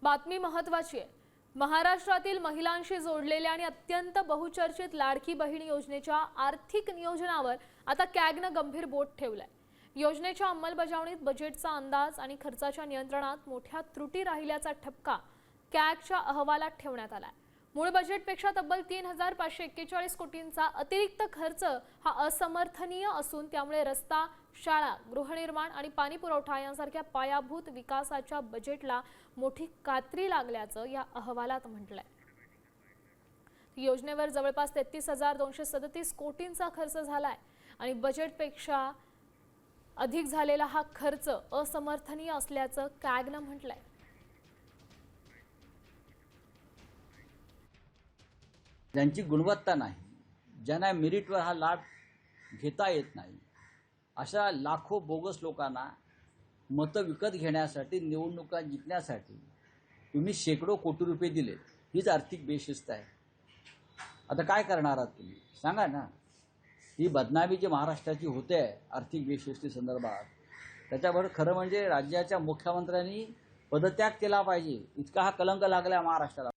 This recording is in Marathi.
बातमी महत्त्वाची आहे। महाराष्ट्रातील महिलांशी जोडलेल्या आणि अत्यंत बहुचर्चित लाडकी बहीण योजनेच्या आर्थिक नियोजनावर आता कॅगनं गंभीर बोट ठेवलंय। योजनेच्या अंमलबजावणीत बजेटचा अंदाज आणि खर्चाच्या नियंत्रणात मोठ्या त्रुटी राहिल्याचा ठपका कॅगच्या अहवालात ठेवण्यात आलाय। मूळ बजेटपेक्षा तब्बल 3541 कोटींचा अतिरिक्त खर्च हा असमर्थनीय असून त्यामुळे रस्ता, शाळा, गृहनिर्माण आणि पाणी पुरवठा यांसारख्या पायाभूत विकासाच्या बजेटला मोठी कात्री लागल्याचं या अहवालात म्हटलंय। योजनेवर जवळपास 33,237 कोटींचा खर्च झालाय आणि बजेटपेक्षा अधिक झालेला हा खर्च असमर्थनीय असल्याचं कॅगनं म्हटलंय। ज्यांची गुणवत्ता नाही, ज्यांना मेरिटवर हा लाभ घेता येत नाही, अशा लाखो बोगस लोकांना मतं विकत घेण्यासाठी, निवडणुका जिंकण्यासाठी तुम्ही शेकडो कोटी रुपये दिले, हीच आर्थिक बेशिस्त आहे। आता काय करणार आहात तुम्ही सांगा ना। ही बदनामी जी महाराष्ट्राची होते आर्थिक बेशिस्ती संदर्भात, त्याच्यावर खरं म्हणजे राज्याच्या मुख्यमंत्र्यांनी पदत्याग केला पाहिजे। इतका हा कलंक लागला महाराष्ट्राला।